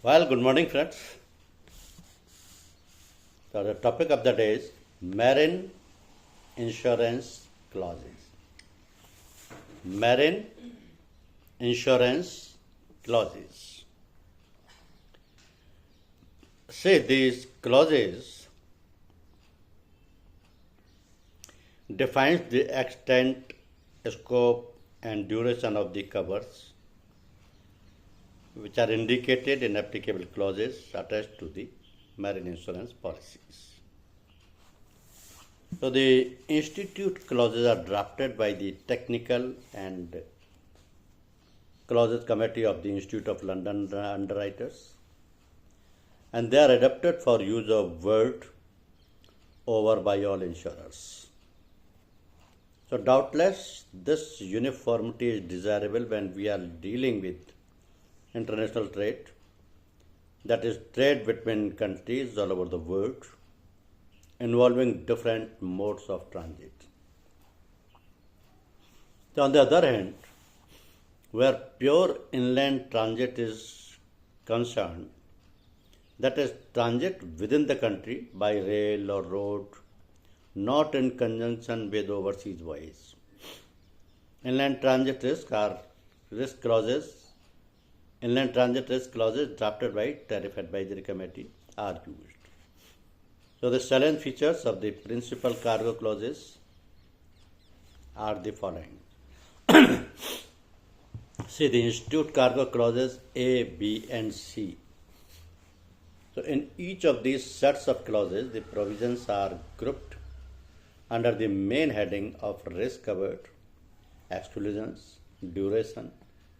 Well, good morning, friends. So, the topic of the day is marine insurance clauses. Marine insurance clauses. See, these clauses defines the extent, scope, and duration of the covers which are indicated in applicable clauses attached to the marine insurance policies. So the institute clauses are drafted by the technical and clauses committee of the Institute of London underwriters, and they are adapted for use of world over by all insurers. So doubtless this uniformity is desirable when we are dealing with international trade, that is trade between countries all over the world involving different modes of transit. So on the other hand, where pure inland transit is concerned, that is transit within the country by rail or road, not in conjunction with overseas voyages. Inland transit risk clauses drafted by Tariff Advisory Committee are used. So the salient features of the principal cargo clauses are the following. See the Institute cargo clauses A, B, and C. So in each of these sets of clauses, the provisions are grouped under the main heading of risk covered, exclusions, duration,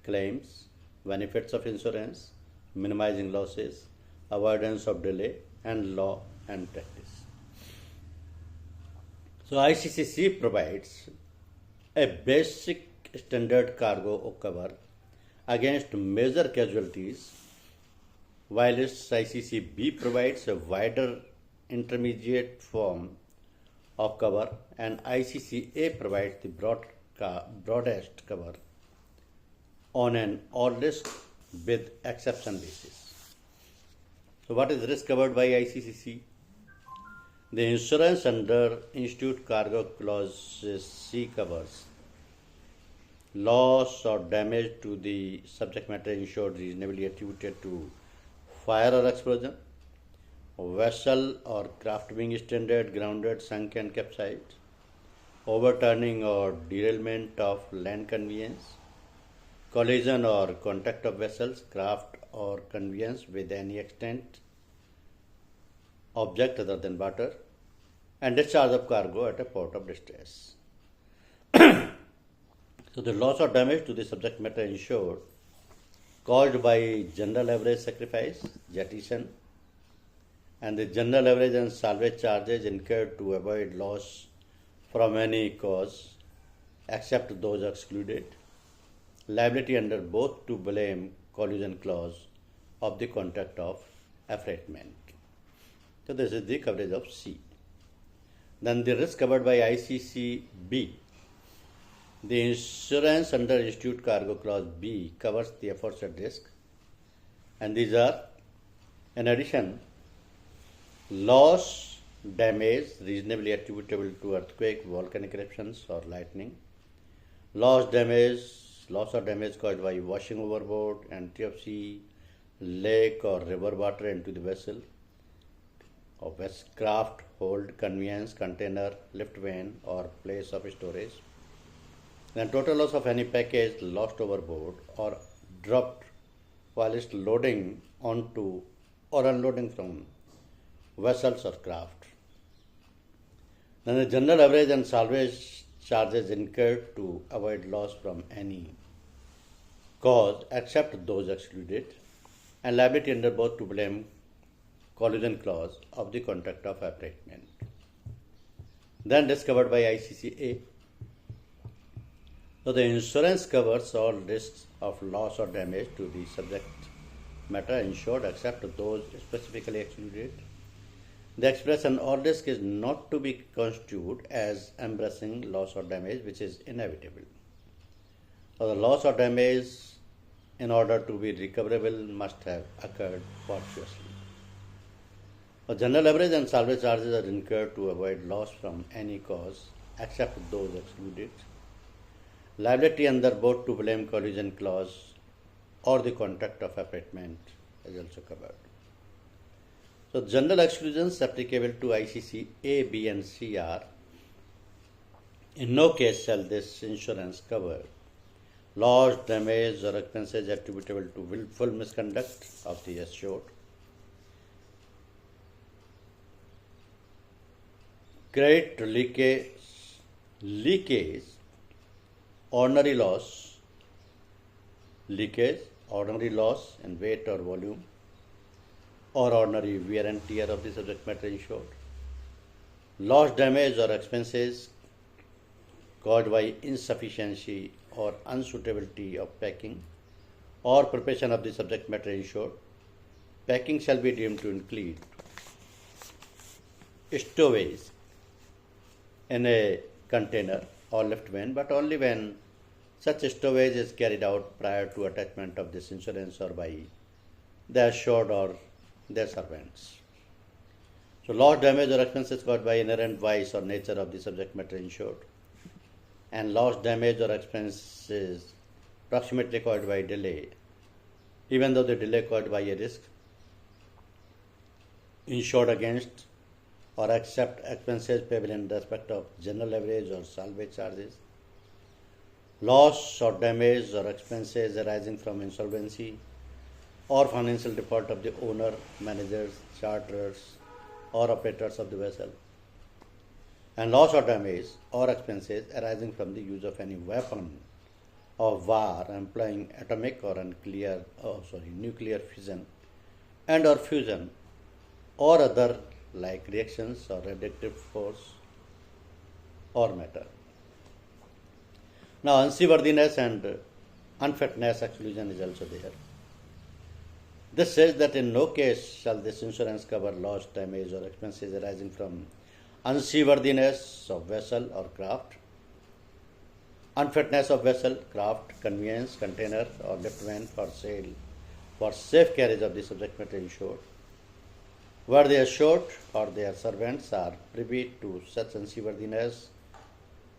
claims, benefits of insurance, minimizing losses, avoidance of delay, and law and practice. So ICCC provides a basic standard cargo cover against major casualties, whilst ICCB provides a wider intermediate form of cover, and ICCA provides the broadest cover on an all risk with exception basis. So what is risk covered by ICCC? The insurance under Institute Cargo Clause C covers loss or damage to the subject matter insured reasonably attributed to fire or explosion, vessel or craft being stranded, grounded, sunk and capsized, overturning or derailment of land conveyance, collision or contact of vessels, craft or conveyance with any extent object other than water, and discharge of cargo at a port of distress. So the loss or damage to the subject matter insured caused by general average sacrifice, jettison, and the general average and salvage charges incurred to avoid loss from any cause except those excluded, liability under both to blame collusion clause of the contract of affreightment. So this is the coverage of C. Then the risk covered by ICCB. The insurance under Institute Cargo Clause B covers the aforesaid risk, and these are, in addition, loss, damage reasonably attributable to earthquake, volcanic eruptions or lightning, loss or damage caused by washing overboard, entry of sea, lake or river water into the vessel, of craft, hold, conveyance, container, lift vane or place of storage. Then total loss of any package lost overboard or dropped whilst loading onto or unloading from vessels or craft. Then the general average and salvage charges incurred to avoid loss from any cause except those excluded, and liability under both to blame collusion clause of the contract of affreightment. Then discovered by ICCA. So the insurance covers all risks of loss or damage to the subject matter insured except those specifically excluded. The expression all risk is not to be construed as embracing loss or damage which is inevitable. So the loss or damage in order to be recoverable must have occurred fortuitously. General average and salvage charges are incurred to avoid loss from any cause except those excluded. Liability under both to blame collusion clause or the contract of abatement is also covered. So general exclusions applicable to ICC A, B and C are: in no case shall this insurance cover loss, damage or expenses attributable to willful misconduct of the assured, credit leakage, ordinary loss, leakage, ordinary loss in weight or volume, or ordinary wear and tear of the subject matter insured, loss, damage or expenses caused by insufficiency or unsuitability of packing or preparation of the subject matter insured. Packing shall be deemed to include stowage in a container or lift van, but only when such stowage is carried out prior to attachment of this insurance or by the assured or their servants. So loss, damage or expenses caused by inherent vice or nature of the subject matter insured, and loss, damage or expenses approximately caused by delay, even though the delay caused by a risk insured against or accept expenses payable in respect of general average or salvage charges, loss or damage or expenses arising from insolvency or financial default of the owner, managers, charterers or operators of the vessel, and loss or damage or expenses arising from the use of any weapon of war employing atomic or nuclear fission and or fusion or other like reactions or radioactive force or matter. Now unseaworthiness and unfitness exclusion is also there. This says that in no case shall this insurance cover loss, damage or expenses arising from unseaworthiness of vessel or craft, unfitness of vessel, craft, conveyance, container or lift van for sale for safe carriage of the subject matter insured, where the assured or their servants are privy to such unseaworthiness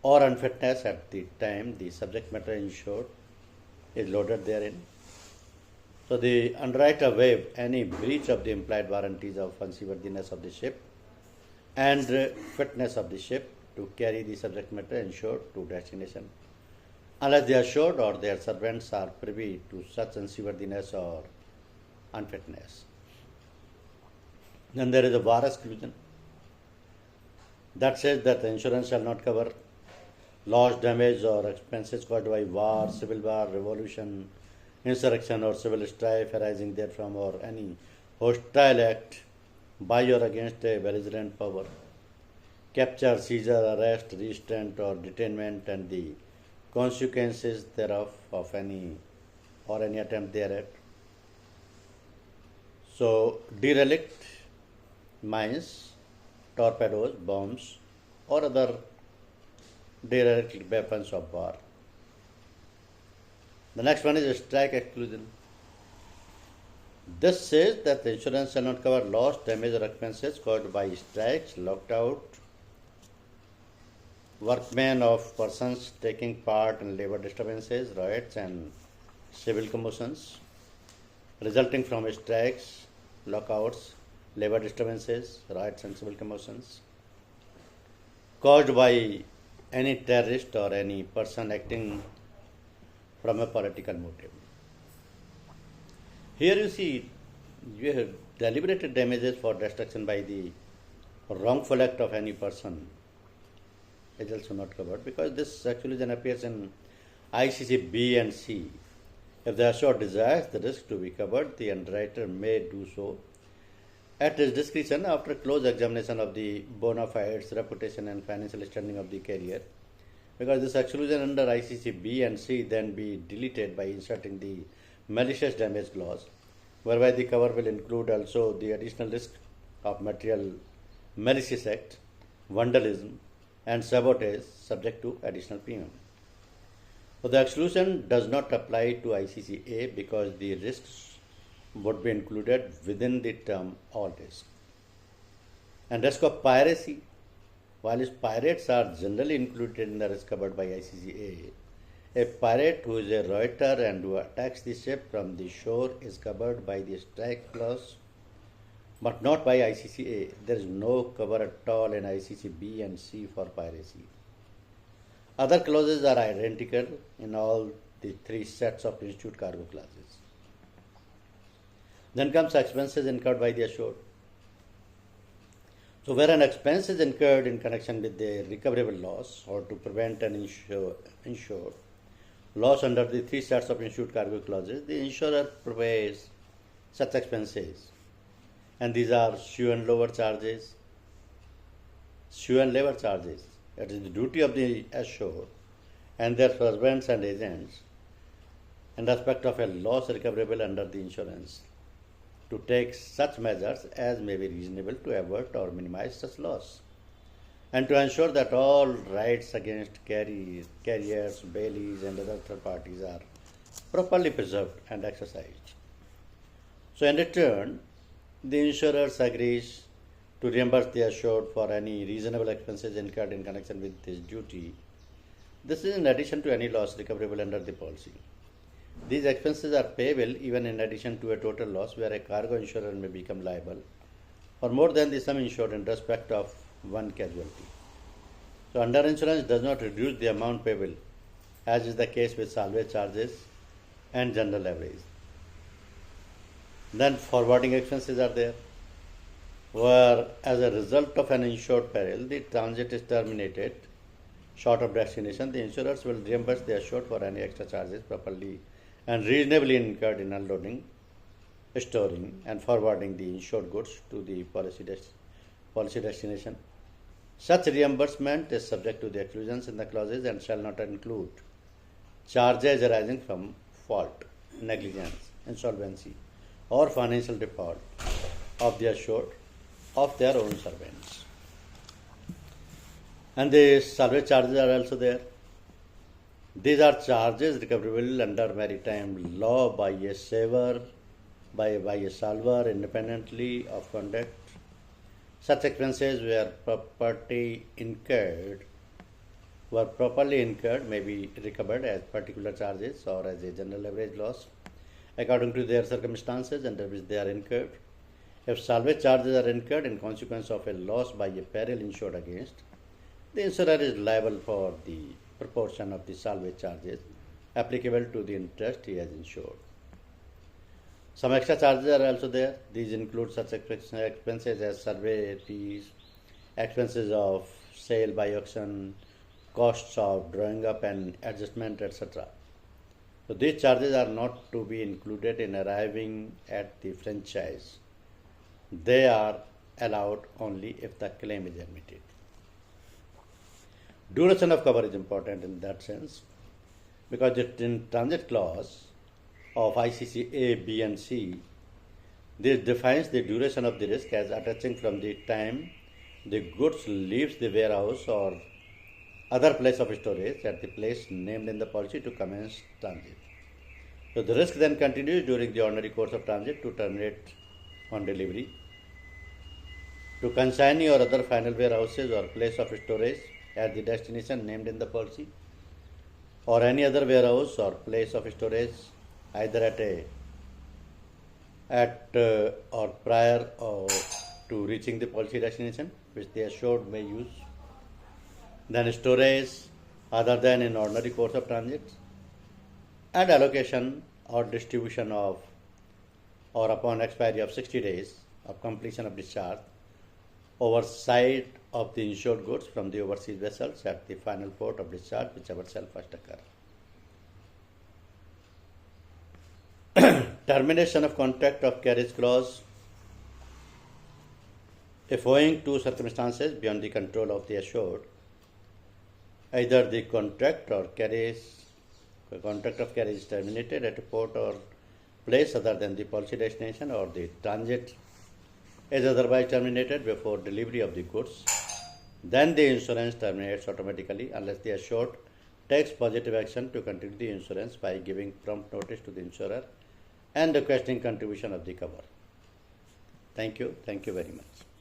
or unfitness at the time the subject matter insured is loaded therein. So the underwriter waive any breach of the implied warranties of unseaworthiness of the ship and fitness of the ship to carry the subject matter insured to destination, unless the assured or their servants are privy to such unseaworthiness or unfitness. Then there is a war exclusion that says that the insurance shall not cover loss, damage or expenses caused by war, civil war, revolution, insurrection or civil strife arising therefrom, or any hostile act by or against a belligerent power, capture, seizure, arrest, restraint or detainment and the consequences thereof of any attempt thereat. So derelict mines, torpedoes, bombs or other derelict weapons of war. The next one is strike exclusion. This says that the insurance shall not cover loss, damage or expenses caused by strikes, lockout, workmen of persons taking part in labor disturbances, riots and civil commotions resulting from strikes, lockouts, labor disturbances, riots and civil commotions caused by any terrorist or any person acting from a political motive. Here you see, you have deliberated damages for destruction by the wrongful act of any person is also not covered, because this exclusion appears in ICC B and C. If the assured desires the risk to be covered, the underwriter may do so at his discretion after close examination of the bona fides, reputation and financial standing of the carrier, because this exclusion under ICC B and C then be deleted by inserting the malicious damage clause, whereby the cover will include also the additional risk of material malicious act, vandalism and sabotage subject to additional premium. So the exclusion does not apply to ICCA because the risks would be included within the term all risk. And risk of piracy, while pirates are generally included in the risk covered by ICCA, a pirate who is a reuter and who attacks the ship from the shore is covered by the strike clause, but not by ICCA. There is no cover at all in ICC-B and C for piracy. Other clauses are identical in all the three sets of institute cargo clauses. Then comes expenses incurred by the assured. So where an expense is incurred in connection with the recoverable loss or to prevent an insured loss under the three sets of institute cargo clauses, the insurer pays such expenses. And these are shoe and labor charges. It is the duty of the assured and their servants and agents in respect of a loss recoverable under the insurance to take such measures as may be reasonable to avert or minimize such loss, and to ensure that all rights against carriers, bailies, and other third parties are properly preserved and exercised. So, in return, the insurer agrees to reimburse the assured for any reasonable expenses incurred in connection with this duty. This is in addition to any loss recoverable under the policy. These expenses are payable even in addition to a total loss where a cargo insurer may become liable for more than the sum insured in respect of one casualty. So underinsurance does not reduce the amount payable, as is the case with salvage charges and general levies. Then forwarding expenses are there, where as a result of an insured peril, the transit is terminated short of destination, the insurers will reimburse the assured for any extra charges properly and reasonably incurred in unloading, storing, and forwarding the insured goods to the policy destination. Such reimbursement is subject to the exclusions in the clauses and shall not include charges arising from fault, negligence, insolvency, or financial default of the assured of their own servants. And the salvage charges are also there. These are charges recoverable under maritime law by a saver, by a salver independently of conduct. Such expenses were properly incurred may be recovered as particular charges or as a general average loss according to their circumstances under which they are incurred. If salvage charges are incurred in consequence of a loss by a peril insured against, the insurer is liable for the proportion of the salvage charges applicable to the interest he has insured. Some extra charges are also there. These include such expenses as survey fees, expenses of sale by auction, costs of drawing up and adjustment, etc. So these charges are not to be included in arriving at the franchise. They are allowed only if the claim is admitted. Duration of cover is important in that sense because the transit clause of ICC A, B and C, this defines the duration of the risk as attaching from the time the goods leaves the warehouse or other place of storage at the place named in the policy to commence transit. So the risk then continues during the ordinary course of transit to terminate on delivery, to consignee or other final warehouses or place of storage at the destination named in the policy, or any other warehouse or place of storage either or prior or to reaching the policy destination which the assured may use. Then storage other than in ordinary course of transit, and allocation or distribution of or upon expiry of 60 days of completion of discharge oversight of the insured goods from the overseas vessels at the final port of discharge, whichever shall first occur. Termination of contract of carriage clause. If owing to circumstances beyond the control of the assured, either the contract of carriage is terminated at a port or place other than the policy destination, or the transit is otherwise terminated before delivery of the goods, then the insurance terminates automatically unless the assured takes positive action to continue the insurance by giving prompt notice to the insurer and requesting contribution of the cover. Thank you very much.